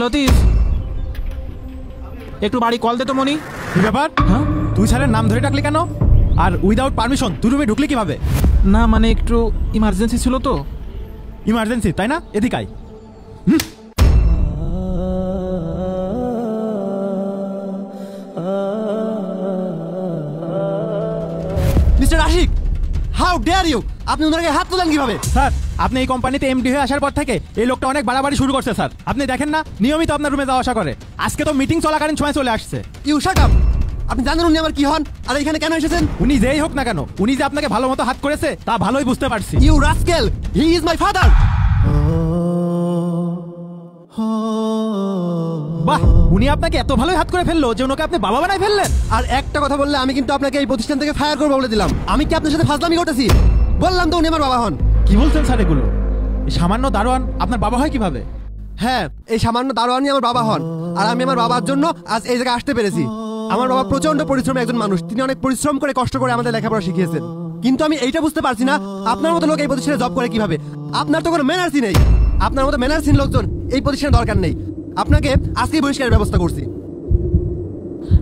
লতিফ, একটু বাড়ি কল দে তো মনি। কি ব্যাপার? হ্যাঁ, তুই স্যারের নাম ধরে ডাকলি কেন? আর উইদাউট পারমিশন তুই রুমে ঢুকলি কিভাবে? না মানে একটু ইমার্জেন্সি ছিল তো। ইমার্জেন্সি তাই না? এদিকে আয়। Mister Ashiq, how dare you! আপনি ওনাকে হাত তুলেন কিভাবে? স্যার, আপনি এই কোম্পানিতে এমডি হয়ে আসার পর থেকে এই লোকটা অনেক বাড়াবাড়ি শুরু করছে স্যার। আপনি দেখেন না, নিয়মিত আপনার রুমে যাওয়া আসা করে। আজকে তো মিটিং চলাকালীন সময় চলে আসছে। You shut up! আপনি জানেন উনি আমার কি হন আর এখানে কেন এসেছেন? উনি যেই হোক না কেন, উনি যে আপনাকে ভালো মতো হাত করেছে তা ভালোই বুঝতে পারছি। You rascal, he is my father! বাহ, উনি আপনাকে এত ভালোই হাত করে ফেললো যে ওনাকে আপনি বাবা বানাই ফেললেন। আর একটা কথা বললে আমি কিন্তু আপনাকে এই প্রতিষ্ঠান থেকে ফায়ার করবো বলে দিলাম। আমি কি আপনার সাথে ফাজলামি করতেছি? বললাম তো উনি আমার বাবা হন। কি বলছেন স্যার এগুলো? এই সামান্য দারোয়ান আপনার বাবা হয় কিভাবে? হ্যাঁ, এই সামান্য দারোয়ানই আমার বাবা হন। আর আমি আমার বাবার জন্য আজ এই জায়গায় আসতে পেরেছি। আমার বাবা প্রচন্ড পরিশ্রমী একজন মানুষ। তিনি অনেক পরিশ্রম করে কষ্ট করে আমাদের লেখাপড়া শিখিয়েছেন। কিন্তু আমি এইটা বুঝতে পারছি না, আপনার মতো লোক এই প্রতিষ্ঠানে জব করে কিভাবে? আপনার তো কোনো ম্যানার্সই নেই। আপনার মতো ম্যানার্সহীন লোকজন এই প্রতিষ্ঠানে দরকার নেই। আপনাকে আজকেই বহিষ্কারের ব্যবস্থা করছি।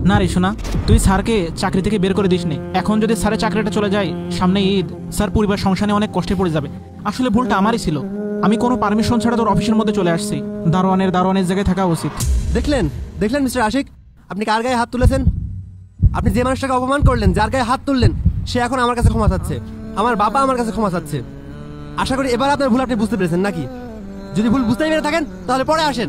না রে শোনা, তুই স্যারকে চাকরি থেকে বের করে দিস নি। এখন যদি স্যারের চাকরিটা চলে যায়, সামনে ঈদ, স্যার পরিবার সংসারে অনেক কষ্টে পড়ে যাবে। আসলে ভুলটা আমারই ছিল। আমি কোনো পারমিশন ছাড়া তোর অফিসের মধ্যে চলে আসছি। দারোয়ানের জায়গায় থাকা উচিত। দেখলেন মিস্টার আশিক, আপনি কার গায়ে হাত তুলেছেন? আপনি যে মানুষটাকে অপমান করলেন, যার গায়ে হাত তুললেন, সে এখন আমার কাছে ক্ষমা চাচ্ছে। আমার বাবা আমার কাছে ক্ষমা চাচ্ছে। আশা করি এবার আপনার ভুল আপনি বুঝতে পেরেছেন নাকি? যদি ভুল বুঝতেই পেরে থাকেন তাহলে পরে আসেন।